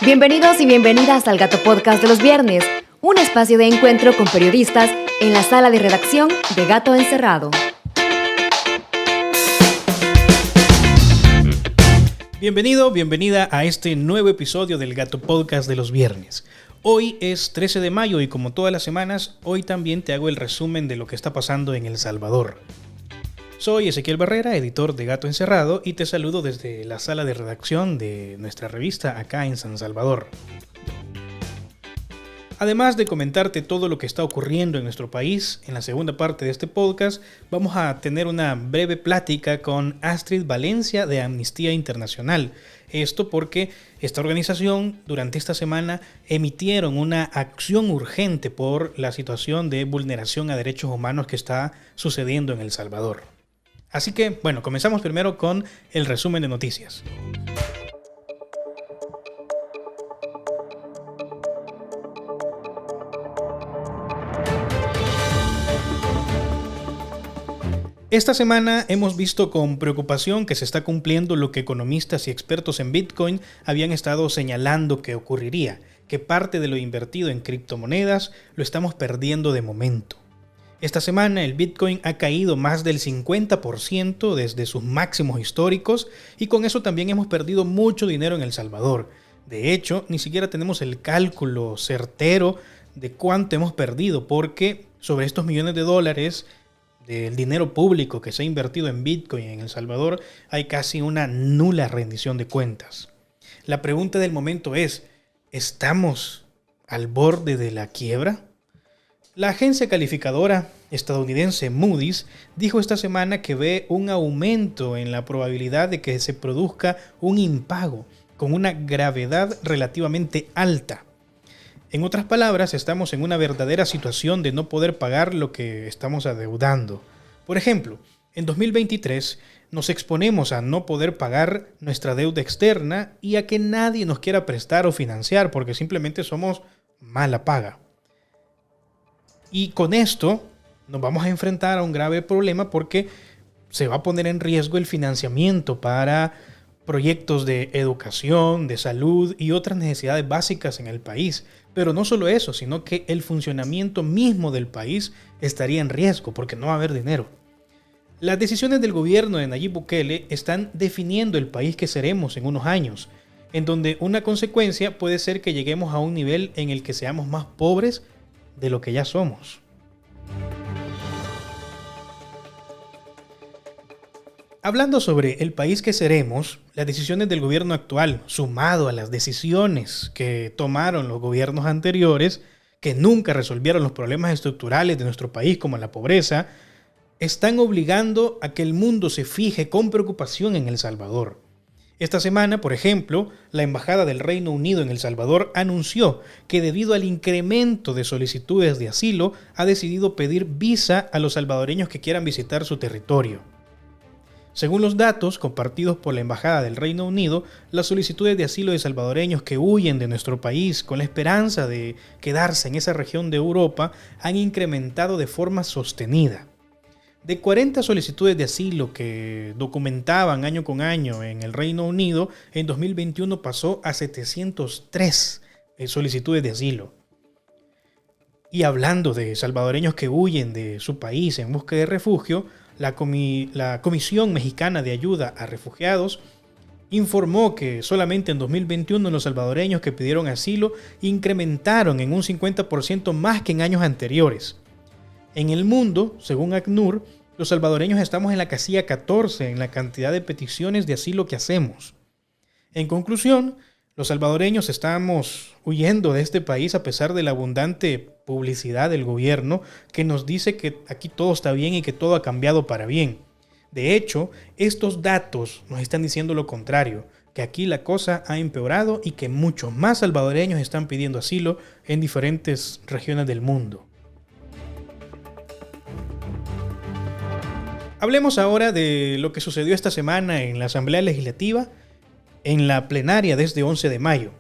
Bienvenidos y bienvenidas al Gato Podcast de los viernes, un espacio de encuentro con periodistas en la sala de redacción de Gato Encerrado. Bienvenido, bienvenida a este nuevo episodio del Gato Podcast de los viernes. Hoy es 13 de mayo y como todas las semanas, hoy también te hago el resumen de lo que está pasando en El Salvador. Soy Ezequiel Barrera, editor de Gato Encerrado, y te saludo desde la sala de redacción de nuestra revista acá en San Salvador. Además de comentarte todo lo que está ocurriendo en nuestro país, en la segunda parte de este podcast vamos a tener una breve plática con Astrid Valencia de Amnistía Internacional. Esto porque esta organización durante esta semana emitieron una acción urgente por la situación de vulneración a derechos humanos que está sucediendo en El Salvador. Así que, bueno, comenzamos primero con el resumen de noticias. Esta semana hemos visto con preocupación que se está cumpliendo lo que economistas y expertos en Bitcoin habían estado señalando que ocurriría, que parte de lo invertido en criptomonedas lo estamos perdiendo de momento. Esta semana el Bitcoin ha caído más del 50% desde sus máximos históricos y con eso también hemos perdido mucho dinero en El Salvador. De hecho, ni siquiera tenemos el cálculo certero de cuánto hemos perdido porque sobre estos millones de dólares del dinero público que se ha invertido en Bitcoin en El Salvador hay casi una nula rendición de cuentas. La pregunta del momento es, ¿estamos al borde de la quiebra? La agencia calificadora estadounidense Moody's dijo esta semana que ve un aumento en la probabilidad de que se produzca un impago con una gravedad relativamente alta. En otras palabras, estamos en una verdadera situación de no poder pagar lo que estamos adeudando. Por ejemplo, en 2023 nos exponemos a no poder pagar nuestra deuda externa y a que nadie nos quiera prestar o financiar porque simplemente somos mala paga. Y con esto nos vamos a enfrentar a un grave problema porque se va a poner en riesgo el financiamiento para proyectos de educación, de salud y otras necesidades básicas en el país. Pero no solo eso, sino que el funcionamiento mismo del país estaría en riesgo porque no va a haber dinero. Las decisiones del gobierno de Nayib Bukele están definiendo el país que seremos en unos años, en donde una consecuencia puede ser que lleguemos a un nivel en el que seamos más pobres de lo que ya somos. Hablando sobre el país que seremos, las decisiones del gobierno actual, sumado a las decisiones que tomaron los gobiernos anteriores, que nunca resolvieron los problemas estructurales de nuestro país como la pobreza, están obligando a que el mundo se fije con preocupación en El Salvador. Esta semana, por ejemplo, la Embajada del Reino Unido en El Salvador anunció que debido al incremento de solicitudes de asilo, ha decidido pedir visa a los salvadoreños que quieran visitar su territorio. Según los datos compartidos por la Embajada del Reino Unido, las solicitudes de asilo de salvadoreños que huyen de nuestro país con la esperanza de quedarse en esa región de Europa han incrementado de forma sostenida. De 40 solicitudes de asilo que documentaban año con año en el Reino Unido, en 2021 pasó a 703 solicitudes de asilo. Y hablando de salvadoreños que huyen de su país en busca de refugio, la Comisión Mexicana de Ayuda a Refugiados informó que solamente en 2021 los salvadoreños que pidieron asilo incrementaron en un 50% más que en años anteriores. En el mundo, según ACNUR, los salvadoreños estamos en la casilla 14 en la cantidad de peticiones de asilo que hacemos. En conclusión, los salvadoreños estamos huyendo de este país a pesar de la abundante publicidad del gobierno que nos dice que aquí todo está bien y que todo ha cambiado para bien. De hecho, estos datos nos están diciendo lo contrario, que aquí la cosa ha empeorado y que muchos más salvadoreños están pidiendo asilo en diferentes regiones del mundo. Hablemos ahora de lo que sucedió esta semana en la Asamblea Legislativa, en la plenaria desde 11 de mayo,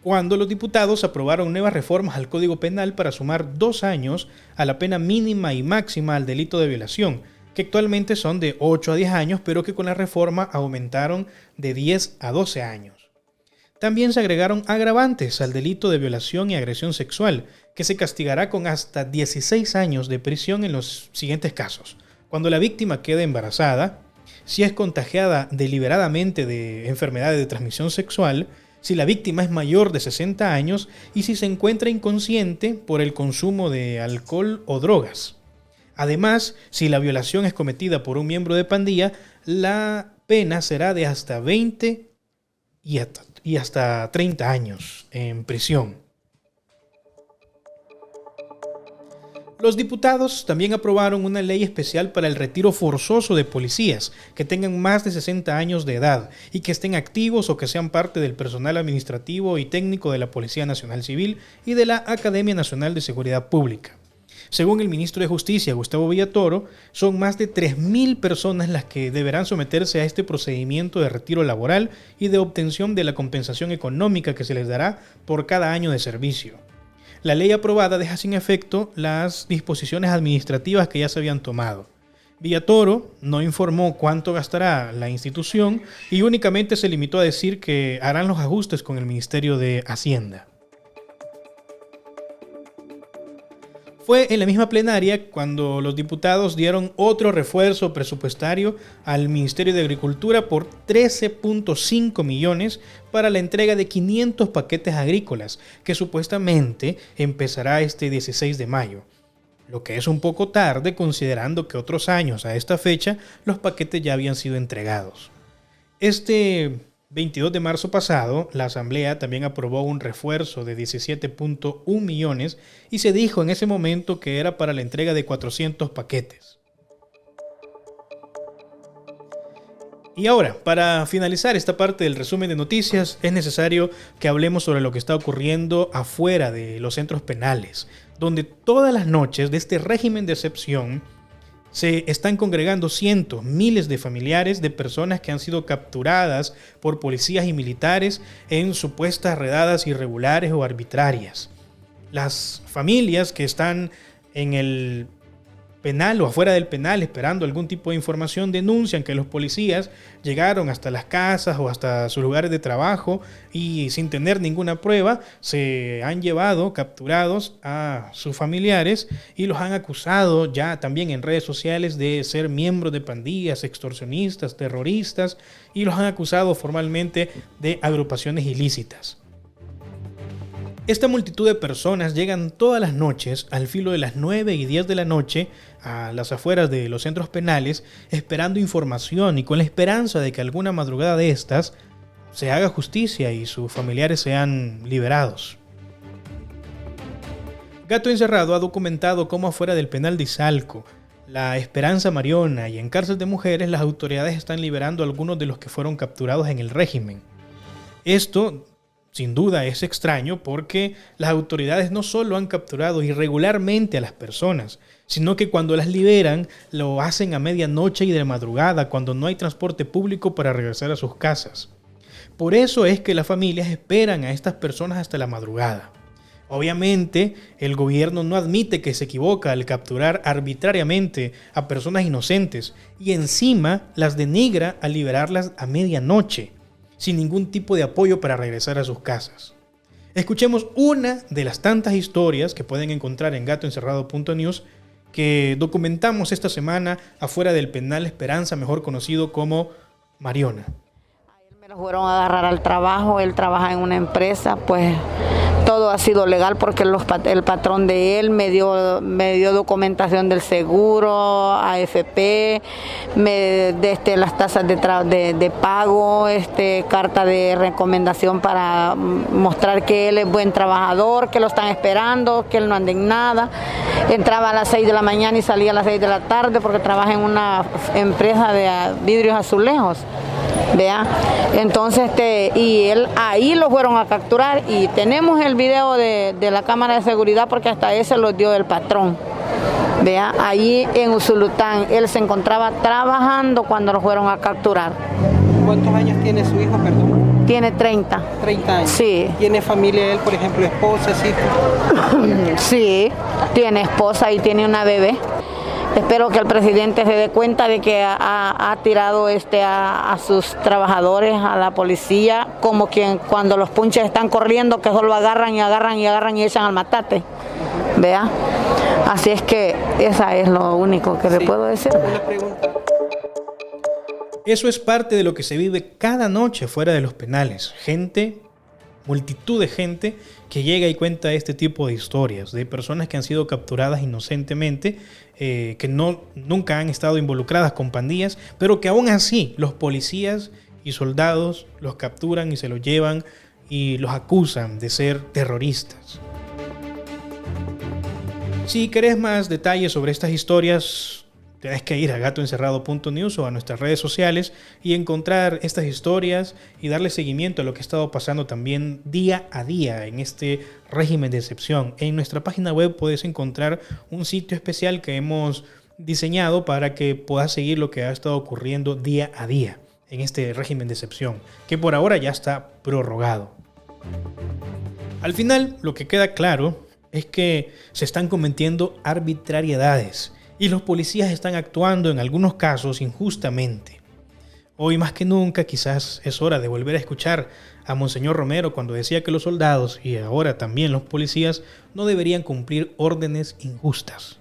cuando los diputados aprobaron nuevas reformas al Código Penal para sumar 2 años a la pena mínima y máxima al delito de violación, que actualmente son de 8 a 10 años, pero que con la reforma aumentaron de 10 a 12 años. También se agregaron agravantes al delito de violación y agresión sexual, que se castigará con hasta 16 años de prisión en los siguientes casos: cuando la víctima quede embarazada, si es contagiada deliberadamente de enfermedades de transmisión sexual, si la víctima es mayor de 60 años y si se encuentra inconsciente por el consumo de alcohol o drogas. Además, si la violación es cometida por un miembro de pandilla, la pena será de hasta 20 y hasta 30 años en prisión. Los diputados también aprobaron una ley especial para el retiro forzoso de policías que tengan más de 60 años de edad y que estén activos o que sean parte del personal administrativo y técnico de la Policía Nacional Civil y de la Academia Nacional de Seguridad Pública. Según el ministro de Justicia, Gustavo Villatoro, son más de 3.000 personas las que deberán someterse a este procedimiento de retiro laboral y de obtención de la compensación económica que se les dará por cada año de servicio. La ley aprobada deja sin efecto las disposiciones administrativas que ya se habían tomado. Villatoro no informó cuánto gastará la institución y únicamente se limitó a decir que harán los ajustes con el Ministerio de Hacienda. Fue en la misma plenaria cuando los diputados dieron otro refuerzo presupuestario al Ministerio de Agricultura por 13.5 millones para la entrega de 500 paquetes agrícolas, que supuestamente empezará este 16 de mayo. Lo que es un poco tarde considerando que otros años a esta fecha los paquetes ya habían sido entregados. Este 22 de marzo pasado, la Asamblea también aprobó un refuerzo de 17.1 millones y se dijo en ese momento que era para la entrega de 400 paquetes. Y ahora, para finalizar esta parte del resumen de noticias, es necesario que hablemos sobre lo que está ocurriendo afuera de los centros penales, donde todas las noches de este régimen de excepción se están congregando cientos, miles de familiares de personas que han sido capturadas por policías y militares en supuestas redadas irregulares o arbitrarias. Las familias que están en el penal o afuera del penal esperando algún tipo de información denuncian que los policías llegaron hasta las casas o hasta sus lugares de trabajo y sin tener ninguna prueba se han llevado capturados a sus familiares y los han acusado ya también en redes sociales de ser miembros de pandillas, extorsionistas, terroristas, y los han acusado formalmente de agrupaciones ilícitas. Esta multitud de personas llegan todas las noches al filo de las 9 y 10 de la noche a las afueras de los centros penales esperando información y con la esperanza de que alguna madrugada de estas se haga justicia y sus familiares sean liberados. Gato Encerrado ha documentado cómo afuera del penal de Izalco, la Esperanza Mariona y en cárcel de mujeres las autoridades están liberando a algunos de los que fueron capturados en el régimen. Esto sin duda es extraño porque las autoridades no solo han capturado irregularmente a las personas, sino que cuando las liberan lo hacen a medianoche y de madrugada cuando no hay transporte público para regresar a sus casas. Por eso es que las familias esperan a estas personas hasta la madrugada. Obviamente, el gobierno no admite que se equivoca al capturar arbitrariamente a personas inocentes y encima las denigra al liberarlas a medianoche, sin ningún tipo de apoyo para regresar a sus casas. Escuchemos una de las tantas historias que pueden encontrar en gatoencerrado.news que documentamos esta semana afuera del penal Esperanza, mejor conocido como Mariona. Me lo fueron a agarrar al trabajo, él trabaja en una empresa, pues todo ha sido legal porque el patrón de él me dio documentación del seguro, AFP, las tasas de pago, carta de recomendación para mostrar que él es buen trabajador, que lo están esperando, que él no anda en nada. Entraba a las 6 de la mañana y salía a las 6 de la tarde porque trabaja en una empresa de vidrios azulejos. Vea, entonces y él ahí lo fueron a capturar y tenemos el video de la cámara de seguridad porque hasta ese lo dio el patrón. Vea, ahí en Usulután él se encontraba trabajando cuando lo fueron a capturar. ¿Cuántos años tiene su hijo, perdón? Tiene 30. 30 años. Sí. ¿Tiene familia él, por ejemplo, esposa, hijos? Sí, tiene esposa y tiene una bebé. Espero que el presidente se dé cuenta de que ha tirado a sus trabajadores, a la policía, como quien cuando los punches están corriendo, que solo agarran y echan al matate. ¿Vea? Así es que esa es lo único que le puedo decir. Una pregunta. Eso es parte de lo que se vive cada noche fuera de los penales. Multitud de gente que llega y cuenta este tipo de historias de personas que han sido capturadas inocentemente, que nunca han estado involucradas con pandillas, pero que aún así los policías y soldados los capturan y se los llevan y los acusan de ser terroristas. Si querés más detalles sobre estas historias, tenés que ir a gatoencerrado.news o a nuestras redes sociales y encontrar estas historias y darle seguimiento a lo que ha estado pasando también día a día en este régimen de excepción. En nuestra página web puedes encontrar un sitio especial que hemos diseñado para que puedas seguir lo que ha estado ocurriendo día a día en este régimen de excepción, que por ahora ya está prorrogado. Al final, lo que queda claro es que se están cometiendo arbitrariedades y los policías están actuando en algunos casos injustamente. Hoy más que nunca quizás es hora de volver a escuchar a Monseñor Romero cuando decía que los soldados y ahora también los policías no deberían cumplir órdenes injustas.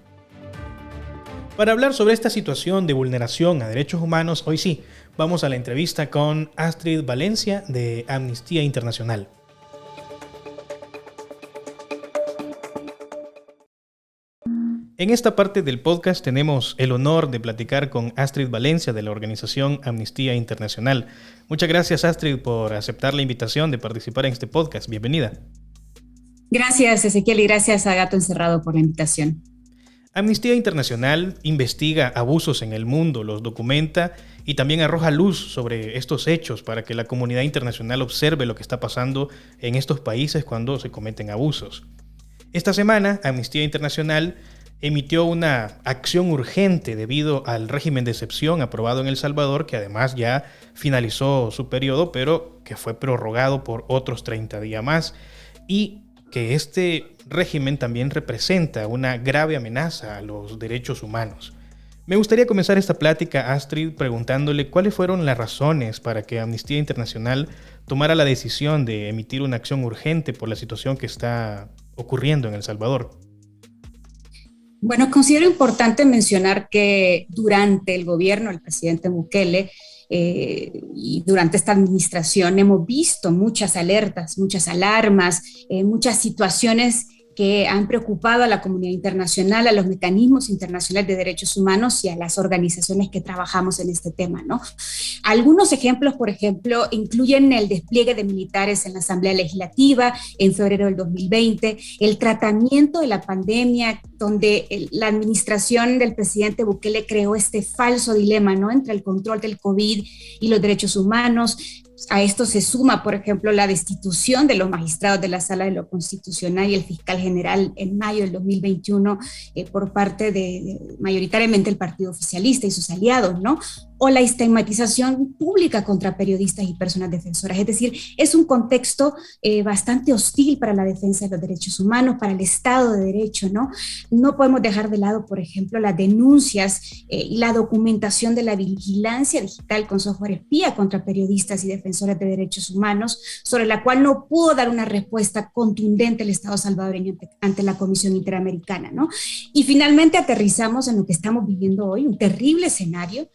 Para hablar sobre esta situación de vulneración a derechos humanos, hoy sí, vamos a la entrevista con Astrid Valencia de Amnistía Internacional. En esta parte del podcast tenemos el honor de platicar con Astrid Valencia de la organización Amnistía Internacional. Muchas gracias, Astrid, por aceptar la invitación de participar en este podcast. Bienvenida. Gracias, Ezequiel, y gracias a Gato Encerrado por la invitación. Amnistía Internacional investiga abusos en el mundo, los documenta y también arroja luz sobre estos hechos para que la comunidad internacional observe lo que está pasando en estos países cuando se cometen abusos. Esta semana, Amnistía Internacional emitió una acción urgente debido al régimen de excepción aprobado en El Salvador, que además ya finalizó su periodo, pero que fue prorrogado por otros 30 días más, y que este régimen también representa una grave amenaza a los derechos humanos. Me gustaría comenzar esta plática, Astrid, preguntándole cuáles fueron las razones para que Amnistía Internacional tomara la decisión de emitir una acción urgente por la situación que está ocurriendo en El Salvador. Bueno, considero importante mencionar que durante el gobierno del presidente Bukele y durante esta administración hemos visto muchas alertas, muchas alarmas, muchas situaciones que han preocupado a la comunidad internacional, a los mecanismos internacionales de derechos humanos y a las organizaciones que trabajamos en este tema, ¿no? Algunos ejemplos, por ejemplo, incluyen el despliegue de militares en la Asamblea Legislativa en febrero del 2020, el tratamiento de la pandemia, donde la administración del presidente Bukele creó este falso dilema, ¿no?, entre el control del COVID y los derechos humanos. A esto se suma, por ejemplo, la destitución de los magistrados de la Sala de lo Constitucional y el fiscal general en mayo del 2021 por parte de mayoritariamente el partido oficialista y sus aliados, ¿no? O la estigmatización pública contra periodistas y personas defensoras. Es decir, es un contexto bastante hostil para la defensa de los derechos humanos, para el Estado de Derecho, ¿no? No podemos dejar de lado, por ejemplo, las denuncias y la documentación de la vigilancia digital con software espía contra periodistas y defensores de derechos humanos, sobre la cual no pudo dar una respuesta contundente el Estado salvadoreño ante la Comisión Interamericana, ¿no? Y finalmente aterrizamos en lo que estamos viviendo hoy, un terrible escenario,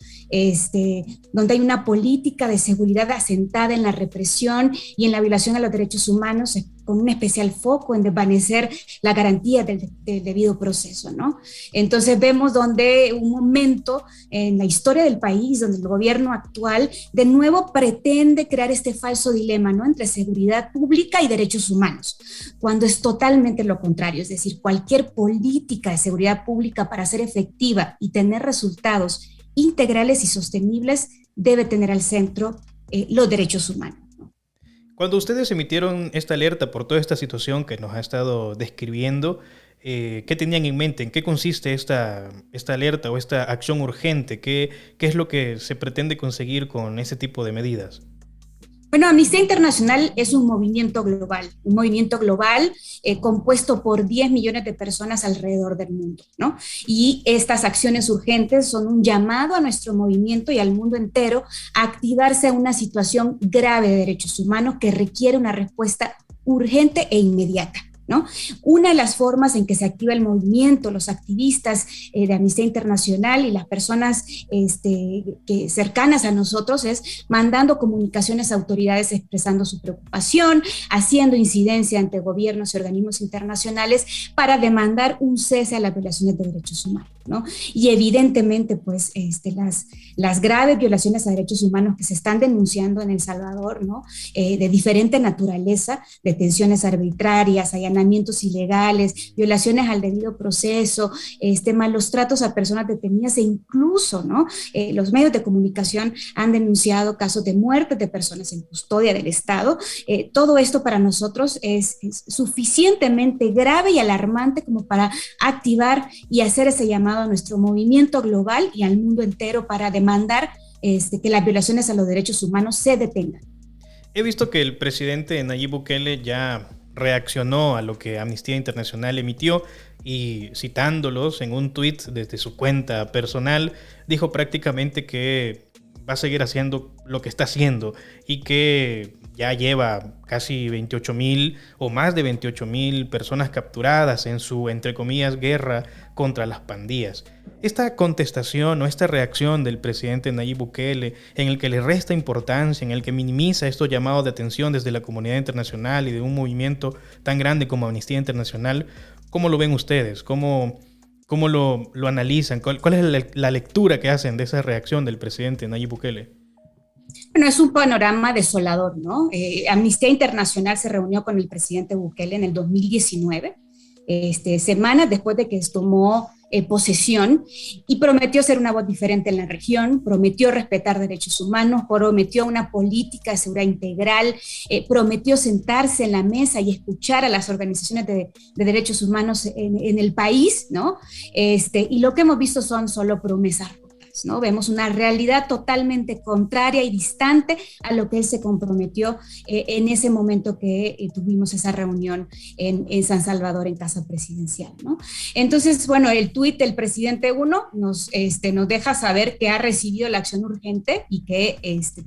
donde hay una política de seguridad asentada en la represión y en la violación a los derechos humanos, con un especial foco en desvanecer la garantía del debido proceso, ¿no? Entonces vemos donde un momento en la historia del país donde el gobierno actual de nuevo pretende crear este falso dilema, ¿no?, entre seguridad pública y derechos humanos, cuando es totalmente lo contrario. Es decir, cualquier política de seguridad pública, para ser efectiva y tener resultados integrales y sostenibles, debe tener al centro los derechos humanos. Cuando ustedes emitieron esta alerta por toda esta situación que nos ha estado describiendo, ¿qué tenían en mente? ¿En qué consiste esta alerta o esta acción urgente? ¿Qué es lo que se pretende conseguir con ese tipo de medidas? Bueno, Amnistía Internacional es un movimiento global compuesto por 10 millones de personas alrededor del mundo, ¿no? Y estas acciones urgentes son un llamado a nuestro movimiento y al mundo entero a activarse a una situación grave de derechos humanos que requiere una respuesta urgente e inmediata, ¿no? Una de las formas en que se activa el movimiento, los activistas de Amnistía Internacional y las personas que cercanas a nosotros es mandando comunicaciones a autoridades expresando su preocupación, haciendo incidencia ante gobiernos y organismos internacionales para demandar un cese a las violaciones de derechos humanos, ¿no? Y evidentemente, pues, las graves violaciones a derechos humanos que se están denunciando en El Salvador, ¿no? De diferente naturaleza, detenciones arbitrarias, allanamientos ilegales, violaciones al debido proceso, malos tratos a personas detenidas e incluso, ¿no? Los medios de comunicación han denunciado casos de muerte de personas en custodia del Estado. Todo esto para nosotros es suficientemente grave y alarmante como para activar y hacer ese llamado a nuestro movimiento global y al mundo entero para demandar que las violaciones a los derechos humanos se detengan. He visto que el presidente Nayib Bukele ya reaccionó a lo que Amnistía Internacional emitió y citándolos en un tuit desde su cuenta personal, dijo prácticamente que va a seguir haciendo lo que está haciendo y que ya lleva casi 28,000 o más de 28,000 personas capturadas en su, entre comillas, guerra contra las pandillas. Esta contestación o esta reacción del presidente Nayib Bukele, en el que le resta importancia, en el que minimiza estos llamados de atención desde la comunidad internacional y de un movimiento tan grande como Amnistía Internacional, ¿cómo lo ven ustedes? ¿Cómo lo analizan? ¿Cuál es la lectura que hacen de esa reacción del presidente Nayib Bukele? Bueno, es un panorama desolador, ¿no? Amnistía Internacional se reunió con el presidente Bukele en el 2019, semanas después de que tomó posesión, y prometió ser una voz diferente en la región, prometió respetar derechos humanos, prometió una política de seguridad integral, prometió sentarse en la mesa y escuchar a las organizaciones de derechos humanos en el país, ¿no? Y lo que hemos visto son solo promesas, ¿no? Vemos una realidad totalmente contraria y distante a lo que él se comprometió en ese momento que tuvimos esa reunión en San Salvador, en Casa Presidencial, ¿no? Entonces, bueno, el tuit del presidente nos deja saber que ha recibido la acción urgente y que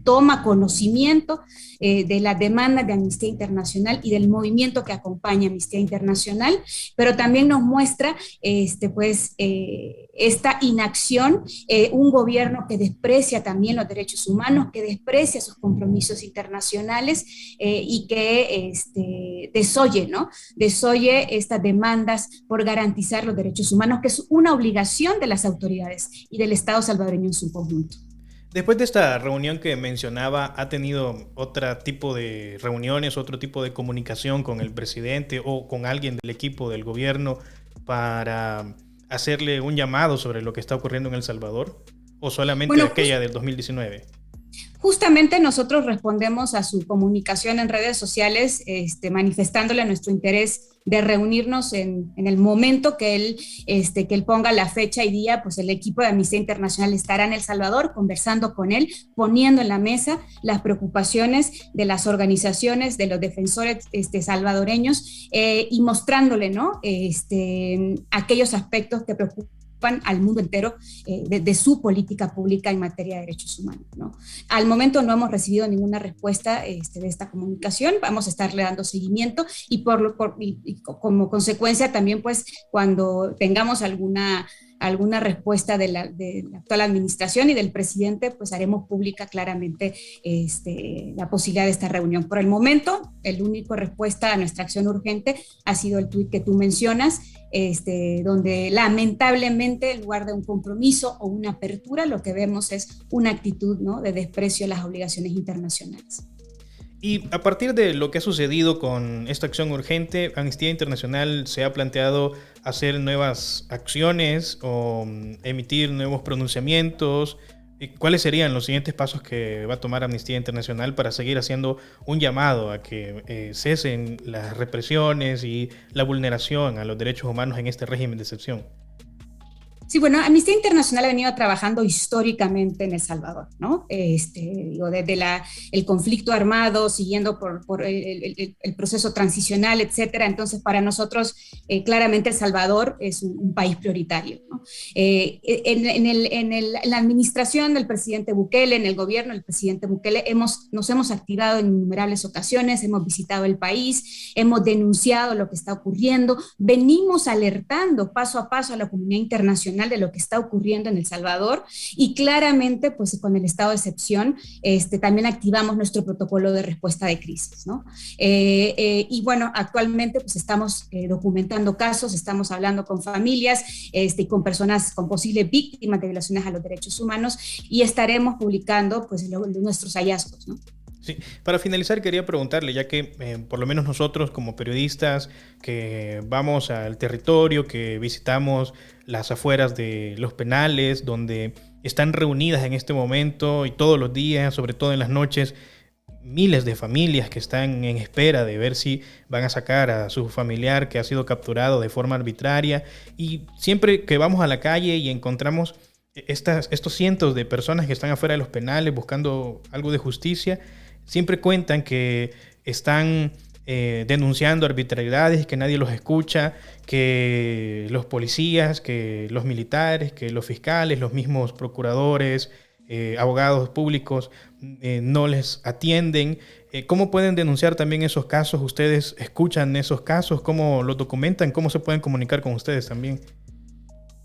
toma conocimiento de la demanda de Amnistía Internacional y del movimiento que acompaña Amnistía Internacional, pero también nos muestra esta inacción, un gobierno que desprecia también los derechos humanos, que desprecia sus compromisos internacionales y que desoye, ¿no? Desoye estas demandas por garantizar los derechos humanos, que es una obligación de las autoridades y del Estado salvadoreño en su conjunto. Después de esta reunión que mencionaba, ¿ha tenido otro tipo de reuniones, otro tipo de comunicación con el presidente o con alguien del equipo del gobierno para hacerle un llamado sobre lo que está ocurriendo en El Salvador? ¿O solamente aquella del 2019? Justamente nosotros respondemos a su comunicación en redes sociales manifestándole nuestro interés de reunirnos en el momento que él ponga la fecha y día. Pues el equipo de Amnistía Internacional estará en El Salvador conversando con él, poniendo en la mesa las preocupaciones de las organizaciones, de los defensores salvadoreños y mostrándole, ¿no? Aquellos aspectos que preocupan al mundo entero de su política pública en materia de derechos humanos, ¿no? Al momento no hemos recibido ninguna respuesta de esta comunicación. Vamos a estarle dando seguimiento y como consecuencia también, pues, cuando tengamos alguna respuesta de la actual administración y del presidente, pues haremos pública claramente la posibilidad de esta reunión. Por el momento, el único respuesta a nuestra acción urgente ha sido el tuit que tú mencionas, donde lamentablemente en lugar de un compromiso o una apertura, lo que vemos es una actitud, ¿no?, de desprecio a las obligaciones internacionales. Y a partir de lo que ha sucedido con esta acción urgente, Amnistía Internacional se ha planteado hacer nuevas acciones o emitir nuevos pronunciamientos. ¿Cuáles serían los siguientes pasos que va a tomar Amnistía Internacional para seguir haciendo un llamado a que cesen las represiones y la vulneración a los derechos humanos en este régimen de excepción? Sí, bueno, Amnistía Internacional ha venido trabajando históricamente en El Salvador, ¿no? Digo, desde el conflicto armado, siguiendo por el proceso transicional, etcétera. Entonces, para nosotros, claramente El Salvador es un país prioritario, ¿no? En la administración del presidente Bukele, en el gobierno del presidente Bukele, nos hemos activado en innumerables ocasiones, hemos visitado el país, hemos denunciado lo que está ocurriendo, venimos alertando paso a paso a la comunidad internacional de lo que está ocurriendo en El Salvador y claramente pues con el estado de excepción también activamos nuestro protocolo de respuesta de crisis, ¿no? Y bueno, actualmente pues estamos documentando casos, estamos hablando con familias y con personas con posibles víctimas de violaciones a los derechos humanos y estaremos publicando pues nuestros hallazgos, ¿no? Sí, para finalizar quería preguntarle, ya que por lo menos nosotros como periodistas que vamos al territorio, que visitamos las afueras de los penales, donde están reunidas en este momento y todos los días, sobre todo en las noches, miles de familias que están en espera de ver si van a sacar a su familiar que ha sido capturado de forma arbitraria, y siempre que vamos a la calle y encontramos estos cientos de personas que están afuera de los penales buscando algo de justicia, siempre cuentan que están denunciando arbitrariedades, que nadie los escucha, que los policías, que los militares, que los fiscales, los mismos procuradores, abogados públicos no les atienden. ¿Cómo pueden denunciar también esos casos? ¿Ustedes escuchan esos casos? ¿Cómo los documentan? ¿Cómo se pueden comunicar con ustedes también?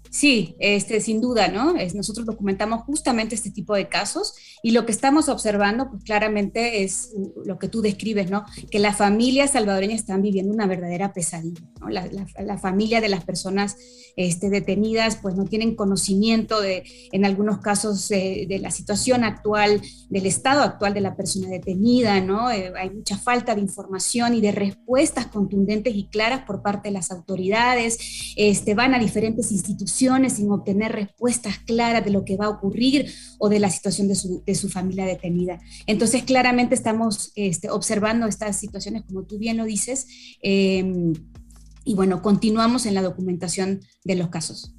Sí, sin duda, ¿no? Nosotros documentamos justamente este tipo de casos y lo que estamos observando, pues claramente es lo que tú describes, ¿no? Que las familias salvadoreñas están viviendo una verdadera pesadilla, ¿no? La familia de las personas detenidas, pues no tienen conocimiento en algunos casos, de la situación actual, del estado actual de la persona detenida, ¿no? Hay mucha falta de información y de respuestas contundentes y claras por parte de las autoridades. Van a diferentes instituciones sin obtener respuestas claras de lo que va a ocurrir o de la situación de su familia detenida. Entonces, claramente estamos observando estas situaciones, como tú bien lo dices, y bueno, continuamos en la documentación de los casos.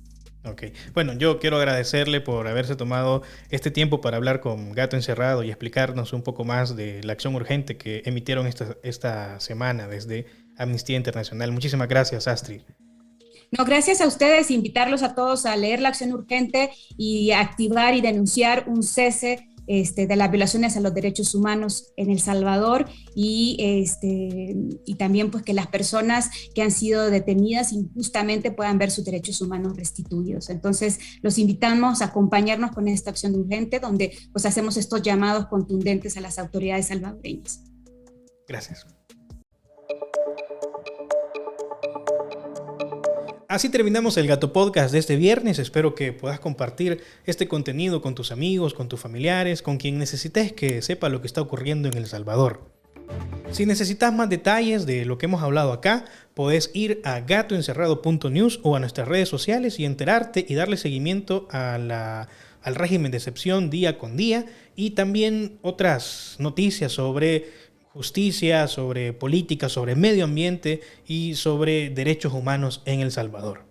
Ok, bueno, yo quiero agradecerle por haberse tomado este tiempo para hablar con Gato Encerrado y explicarnos un poco más de la acción urgente que emitieron esta semana desde Amnistía Internacional. Muchísimas gracias, Astrid. No, gracias a ustedes, invitarlos a todos a leer la acción urgente y activar y denunciar un cese de las violaciones a los derechos humanos en El Salvador y también pues que las personas que han sido detenidas injustamente puedan ver sus derechos humanos restituidos. Entonces los invitamos a acompañarnos con esta acción urgente donde pues hacemos estos llamados contundentes a las autoridades salvadoreñas. Gracias. Así terminamos el Gato Podcast de este viernes. Espero que puedas compartir este contenido con tus amigos, con tus familiares, con quien necesites que sepa lo que está ocurriendo en El Salvador. Si necesitas más detalles de lo que hemos hablado acá, podés ir a gatoencerrado.news o a nuestras redes sociales y enterarte y darle seguimiento al régimen de excepción día con día y también otras noticias sobre justicia, sobre política, sobre medio ambiente y sobre derechos humanos en El Salvador.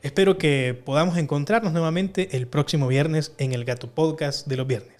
Espero que podamos encontrarnos nuevamente el próximo viernes en el Gato Podcast de los viernes.